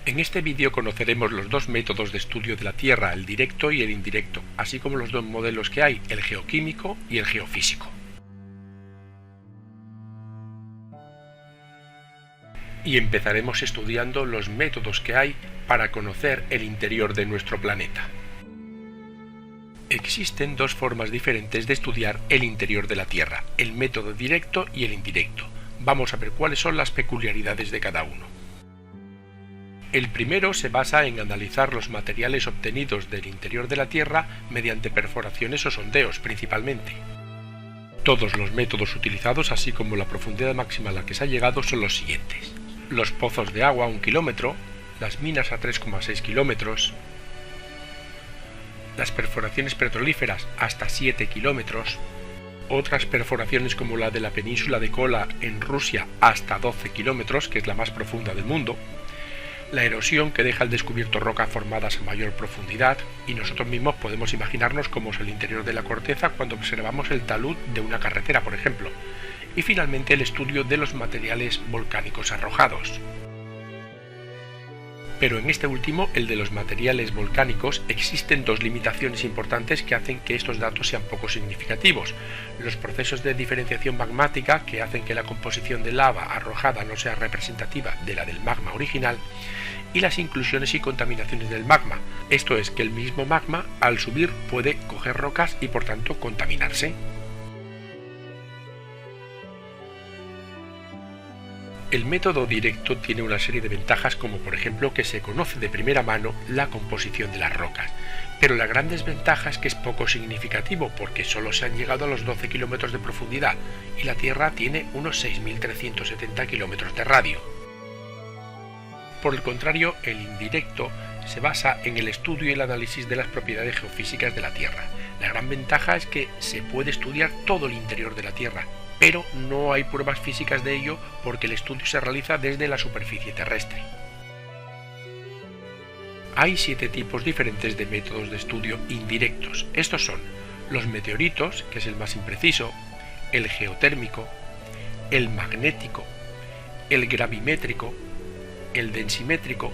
En este vídeo conoceremos los dos métodos de estudio de la Tierra, el directo y el indirecto, así como los dos modelos que hay, el geoquímico y el geofísico. Y empezaremos estudiando los métodos que hay para conocer el interior de nuestro planeta. Existen dos formas diferentes de estudiar el interior de la Tierra, el método directo y el indirecto. Vamos a ver cuáles son las peculiaridades de cada uno. El primero se basa en analizar los materiales obtenidos del interior de la Tierra mediante perforaciones o sondeos principalmente. Todos los métodos utilizados, así como la profundidad máxima a la que se ha llegado, son los siguientes: los pozos de agua a 1 kilómetro, las minas a 3,6 kilómetros, las perforaciones petrolíferas hasta 7 kilómetros, otras perforaciones como la de la península de Kola en Rusia hasta 12 kilómetros, que es la más profunda del mundo, la erosión que deja al descubierto rocas formadas a mayor profundidad, y nosotros mismos podemos imaginarnos cómo es el interior de la corteza cuando observamos el talud de una carretera, por ejemplo, y finalmente el estudio de los materiales volcánicos arrojados. Pero en este último, el de los materiales volcánicos, existen dos limitaciones importantes que hacen que estos datos sean poco significativos: los procesos de diferenciación magmática, que hacen que la composición de lava arrojada no sea representativa de la del magma original, y las inclusiones y contaminaciones del magma, esto es, que el mismo magma al subir puede coger rocas y por tanto contaminarse. El método directo tiene una serie de ventajas, como por ejemplo que se conoce de primera mano la composición de las rocas, pero la gran desventaja es que es poco significativo porque solo se han llegado a los 12 kilómetros de profundidad y la Tierra tiene unos 6.370 kilómetros de radio. Por el contrario, el indirecto se basa en el estudio y el análisis de las propiedades geofísicas de la Tierra. La gran ventaja es que se puede estudiar todo el interior de la Tierra, pero no hay pruebas físicas de ello porque el estudio se realiza desde la superficie terrestre. Hay 7 tipos diferentes de métodos de estudio indirectos. Estos son los meteoritos, que es el más impreciso, el geotérmico, el magnético, el gravimétrico, el densimétrico,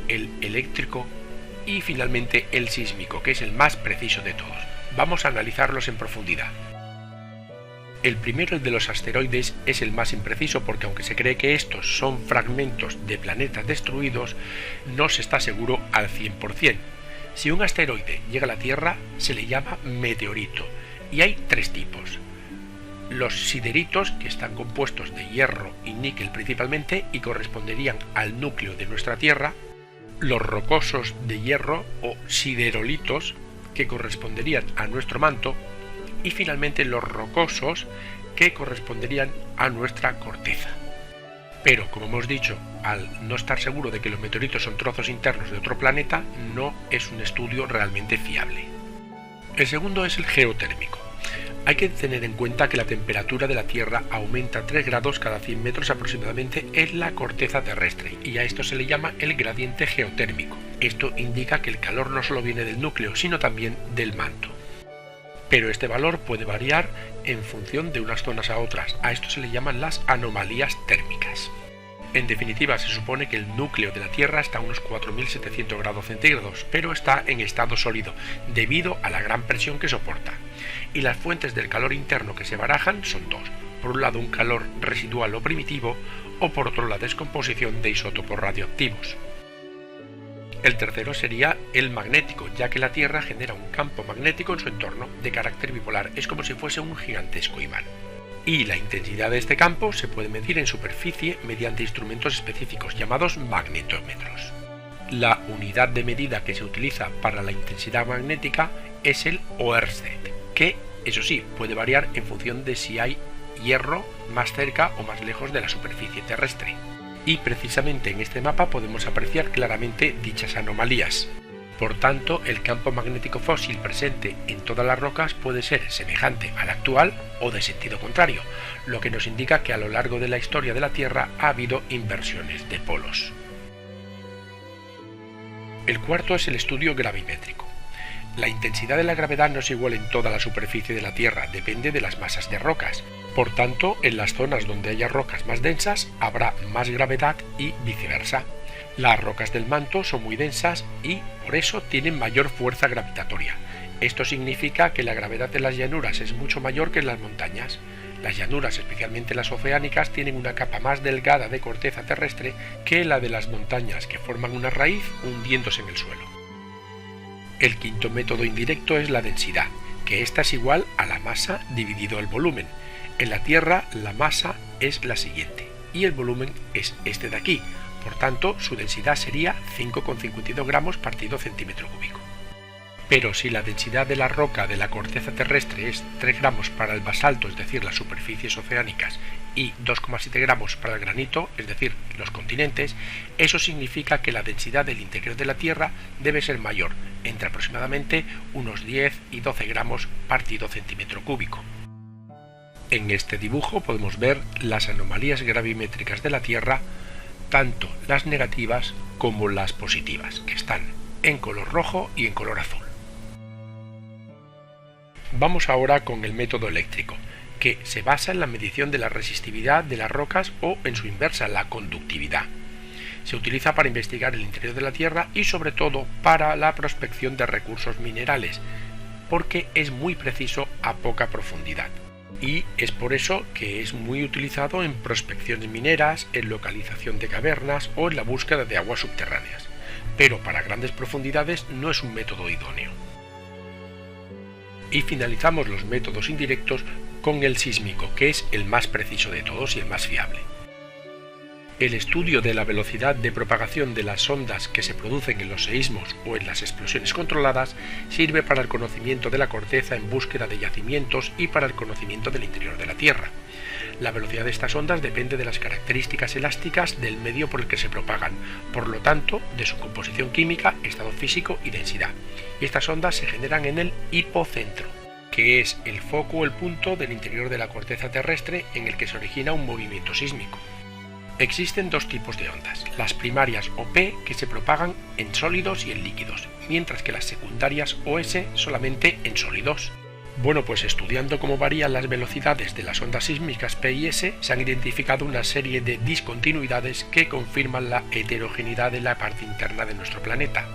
el eléctrico y finalmente el sísmico, que es el más preciso de todos. Vamos a analizarlos en profundidad. El primero, el de los asteroides, es el más impreciso porque aunque se cree que estos son fragmentos de planetas destruidos, no se está seguro al 100%. Si un asteroide llega a la Tierra, se le llama meteorito, y hay 3 tipos. Los sideritos, que están compuestos de hierro y níquel principalmente y corresponderían al núcleo de nuestra Tierra; los rocosos de hierro o siderolitos, que corresponderían a nuestro manto; y finalmente los rocosos, que corresponderían a nuestra corteza. Pero, como hemos dicho, al no estar seguro de que los meteoritos son trozos internos de otro planeta, no es un estudio realmente fiable. El segundo es el geotérmico. Hay que tener en cuenta que la temperatura de la Tierra aumenta 3 grados cada 100 metros aproximadamente en la corteza terrestre, y a esto se le llama el gradiente geotérmico. Esto indica que el calor no solo viene del núcleo, sino también del manto. Pero este valor puede variar en función de unas zonas a otras. A esto se le llaman las anomalías térmicas. En definitiva, se supone que el núcleo de la Tierra está a unos 4.700 grados centígrados, pero está en estado sólido, debido a la gran presión que soporta. Y las fuentes del calor interno que se barajan son dos: por un lado un calor residual o primitivo, o por otro la descomposición de isótopos radioactivos. El tercero sería el magnético, ya que la Tierra genera un campo magnético en su entorno de carácter bipolar, es como si fuese un gigantesco imán. Y la intensidad de este campo se puede medir en superficie mediante instrumentos específicos llamados magnetómetros. La unidad de medida que se utiliza para la intensidad magnética es el Ørsted, que, eso sí, puede variar en función de si hay hierro más cerca o más lejos de la superficie terrestre. Y precisamente en este mapa podemos apreciar claramente dichas anomalías. Por tanto, el campo magnético fósil presente en todas las rocas puede ser semejante al actual o de sentido contrario, lo que nos indica que a lo largo de la historia de la Tierra ha habido inversiones de polos. El cuarto es el estudio gravimétrico. La intensidad de la gravedad no es igual en toda la superficie de la Tierra, depende de las masas de rocas. Por tanto, en las zonas donde haya rocas más densas habrá más gravedad y viceversa. Las rocas del manto son muy densas y por eso tienen mayor fuerza gravitatoria. Esto significa que la gravedad de las llanuras es mucho mayor que en las montañas. Las llanuras, especialmente las oceánicas, tienen una capa más delgada de corteza terrestre que la de las montañas, que forman una raíz hundiéndose en el suelo. El quinto método indirecto es la densidad, que esta es igual a la masa dividido el volumen. En la Tierra la masa es la siguiente y el volumen es este de aquí, por tanto su densidad sería 5,52 gramos partido centímetro cúbico. Pero si la densidad de la roca de la corteza terrestre es 3 gramos para el basalto, es decir, las superficies oceánicas, y 2,7 gramos para el granito, es decir, los continentes, eso significa que la densidad del interior de la Tierra debe ser mayor, entre aproximadamente unos 10 y 12 gramos partido centímetro cúbico. En este dibujo podemos ver las anomalías gravimétricas de la Tierra, tanto las negativas como las positivas, que están en color rojo y en color azul. Vamos ahora con el método eléctrico, que se basa en la medición de la resistividad de las rocas o, en su inversa, la conductividad. Se utiliza para investigar el interior de la Tierra y sobre todo para la prospección de recursos minerales, porque es muy preciso a poca profundidad. Y es por eso que es muy utilizado en prospecciones mineras, en localización de cavernas o en la búsqueda de aguas subterráneas. Pero para grandes profundidades no es un método idóneo. Y finalizamos los métodos indirectos con el sísmico, que es el más preciso de todos y el más fiable. El estudio de la velocidad de propagación de las ondas que se producen en los seísmos o en las explosiones controladas sirve para el conocimiento de la corteza en búsqueda de yacimientos y para el conocimiento del interior de la Tierra. La velocidad de estas ondas depende de las características elásticas del medio por el que se propagan, por lo tanto, de su composición química, estado físico y densidad. Y estas ondas se generan en el hipocentro, que es el foco o el punto del interior de la corteza terrestre en el que se origina un movimiento sísmico. Existen dos tipos de ondas, las primarias o P, que se propagan en sólidos y en líquidos, mientras que las secundarias o S solamente en sólidos. Bueno, pues estudiando cómo varían las velocidades de las ondas sísmicas P y S, se han identificado una serie de discontinuidades que confirman la heterogeneidad de la parte interna de nuestro planeta.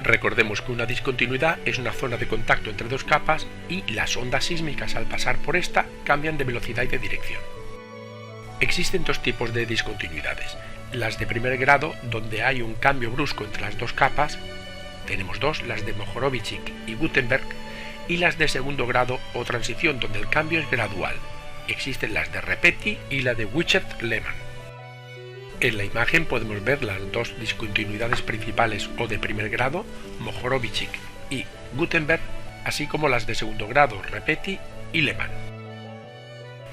Recordemos que una discontinuidad es una zona de contacto entre dos capas y las ondas sísmicas al pasar por esta cambian de velocidad y de dirección. Existen dos tipos de discontinuidades, las de primer grado, donde hay un cambio brusco entre las dos capas, tenemos dos, las de Mohorovičić y Gutenberg, y las de segundo grado o transición, donde el cambio es gradual. Existen las de Repetti y la de Wiechert-Lehmann. En la imagen podemos ver las dos discontinuidades principales o de primer grado, Mohorovičić y Gutenberg, así como las de segundo grado, Repetti y Lehmann.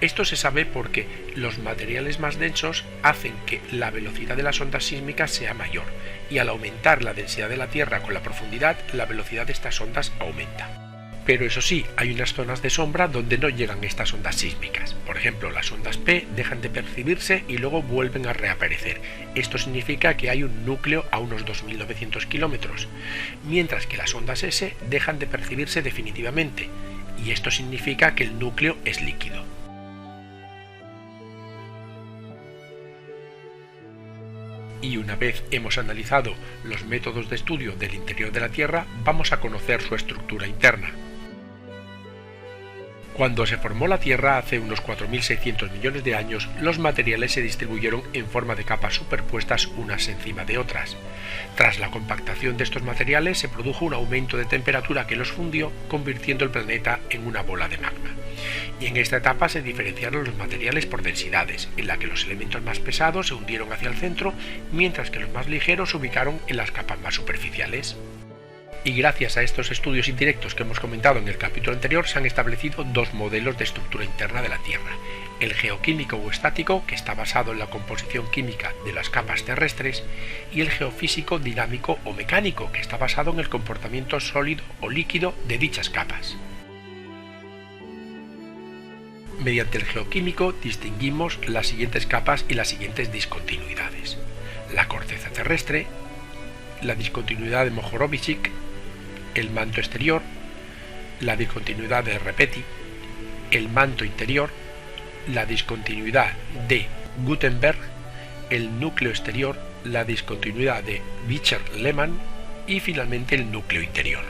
Esto se sabe porque los materiales más densos hacen que la velocidad de las ondas sísmicas sea mayor, y al aumentar la densidad de la Tierra con la profundidad, la velocidad de estas ondas aumenta. Pero eso sí, hay unas zonas de sombra donde no llegan estas ondas sísmicas. Por ejemplo, las ondas P dejan de percibirse y luego vuelven a reaparecer. Esto significa que hay un núcleo a unos 2.900 kilómetros, mientras que las ondas S dejan de percibirse definitivamente, y esto significa que el núcleo es líquido. Y una vez hemos analizado los métodos de estudio del interior de la Tierra, vamos a conocer su estructura interna. Cuando se formó la Tierra hace unos 4.600 millones de años, los materiales se distribuyeron en forma de capas superpuestas unas encima de otras. Tras la compactación de estos materiales se produjo un aumento de temperatura que los fundió, convirtiendo el planeta en una bola de magma. Y en esta etapa se diferenciaron los materiales por densidades, en la que los elementos más pesados se hundieron hacia el centro, mientras que los más ligeros se ubicaron en las capas más superficiales. Y gracias a estos estudios indirectos que hemos comentado en el capítulo anterior, se han establecido dos modelos de estructura interna de la Tierra: el geoquímico o estático, que está basado en la composición química de las capas terrestres, y el geofísico dinámico o mecánico, que está basado en el comportamiento sólido o líquido de dichas capas. Mediante el geoquímico distinguimos las siguientes capas y las siguientes discontinuidades: la corteza terrestre, la discontinuidad de Mohorovičić, el manto exterior, la discontinuidad de Repetti, el manto interior, la discontinuidad de Gutenberg, el núcleo exterior la discontinuidad de Beecher-Lehmann y finalmente el núcleo interior.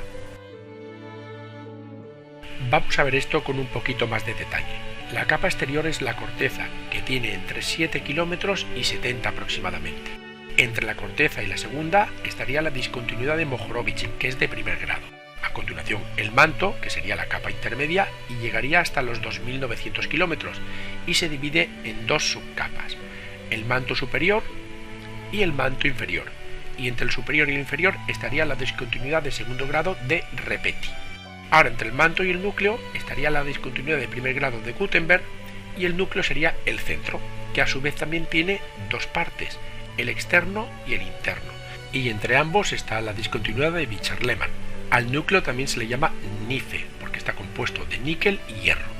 Vamos a ver esto con un poquito más de detalle. La capa exterior es la corteza, que tiene entre 7 kilómetros y 70 aproximadamente. Entre la corteza y la segunda estaría la discontinuidad de Mohorovich, que es de primer grado. A continuación, el manto, que sería la capa intermedia, y llegaría hasta los 2.900 kilómetros, y se divide en dos subcapas, el manto superior y el manto inferior, y entre el superior y el inferior estaría la discontinuidad de segundo grado de Repeti. Ahora, entre el manto y el núcleo estaría la discontinuidad de primer grado de Gutenberg, y el núcleo sería el centro, que a su vez también tiene dos partes, el externo y el interno, y entre ambos está la discontinuidad de Beecher-Lehmann. Al núcleo también se le llama Nice, porque está compuesto de níquel y hierro.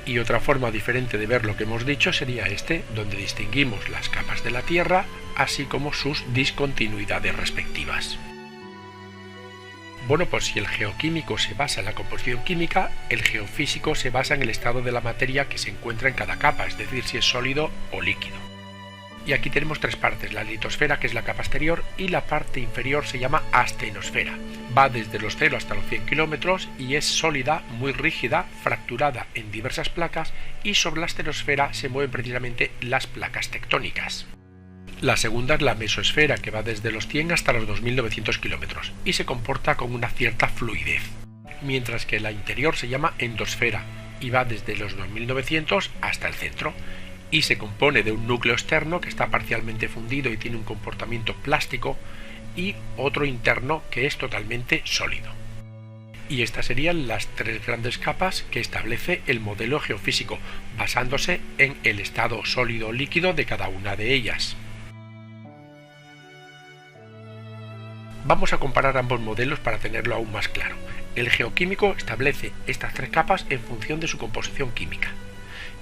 Y otra forma diferente de ver lo que hemos dicho sería donde distinguimos las capas de la Tierra, así como sus discontinuidades respectivas. Bueno, pues si el geoquímico se basa en la composición química, el geofísico se basa en el estado de la materia que se encuentra en cada capa, es decir, si es sólido o líquido. Y aquí tenemos tres partes, la litosfera, que es la capa exterior, y la parte inferior se llama astenosfera. Va desde los 0 hasta los 100 kilómetros y es sólida, muy rígida, fracturada en diversas placas, y sobre la astenosfera se mueven precisamente las placas tectónicas. La segunda es la mesosfera, que va desde los 100 hasta los 2.900 kilómetros y se comporta con una cierta fluidez, mientras que la interior se llama endosfera y va desde los 2.900 hasta el centro, y se compone de un núcleo externo que está parcialmente fundido y tiene un comportamiento plástico, y otro interno que es totalmente sólido. Y estas serían las tres grandes capas que establece el modelo geofísico, basándose en el estado sólido o líquido de cada una de ellas. Vamos a comparar ambos modelos para tenerlo aún más claro. El geoquímico establece estas tres capas en función de su composición química,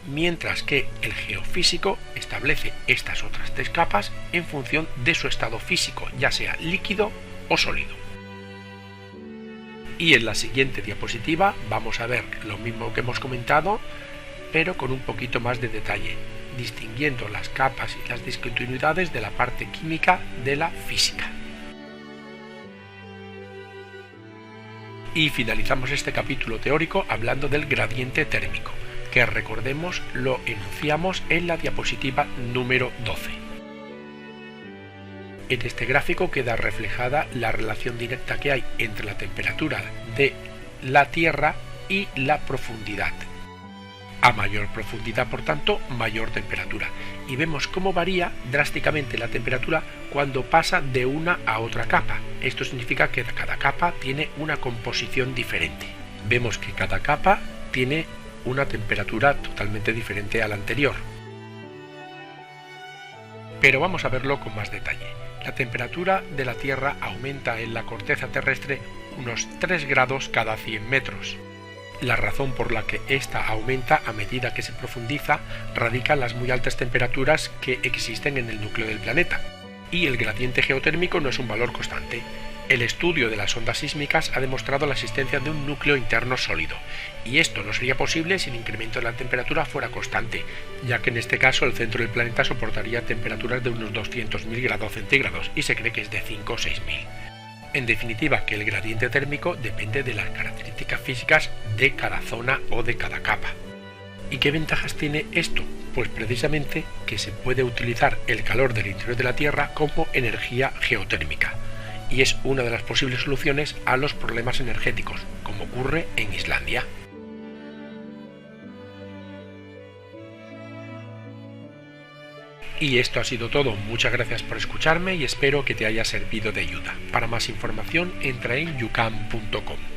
mientras que el geofísico establece estas otras tres capas en función de su estado físico, ya sea líquido o sólido. Y en la siguiente diapositiva vamos a ver lo mismo que hemos comentado, pero con un poquito más de detalle, distinguiendo las capas y las discontinuidades de la parte química de la física. Y finalizamos este capítulo teórico hablando del gradiente térmico, que recordemos lo enunciamos en la diapositiva número 12. En este gráfico queda reflejada la relación directa que hay entre la temperatura de la Tierra y la profundidad. A mayor profundidad, por tanto, mayor temperatura. Y vemos cómo varía drásticamente la temperatura cuando pasa de una a otra capa. Esto significa que cada capa tiene una composición diferente. Vemos que cada capa tiene una temperatura totalmente diferente a la anterior. Pero vamos a verlo con más detalle. La temperatura de la Tierra aumenta en la corteza terrestre unos 3 grados cada 100 metros. La razón por la que esta aumenta a medida que se profundiza radica en las muy altas temperaturas que existen en el núcleo del planeta, y el gradiente geotérmico no es un valor constante. El estudio de las ondas sísmicas ha demostrado la existencia de un núcleo interno sólido, y esto no sería posible si el incremento de la temperatura fuera constante, ya que en este caso el centro del planeta soportaría temperaturas de unos 200.000 grados centígrados y se cree que es de 5 o 6.000. En definitiva, que el gradiente térmico depende de las características físicas de cada zona o de cada capa. ¿Y qué ventajas tiene esto? Pues precisamente que se puede utilizar el calor del interior de la Tierra como energía geotérmica, y es una de las posibles soluciones a los problemas energéticos, como ocurre en Islandia. Y esto ha sido todo, muchas gracias por escucharme y espero que te haya servido de ayuda. Para más información entra en yucam.com.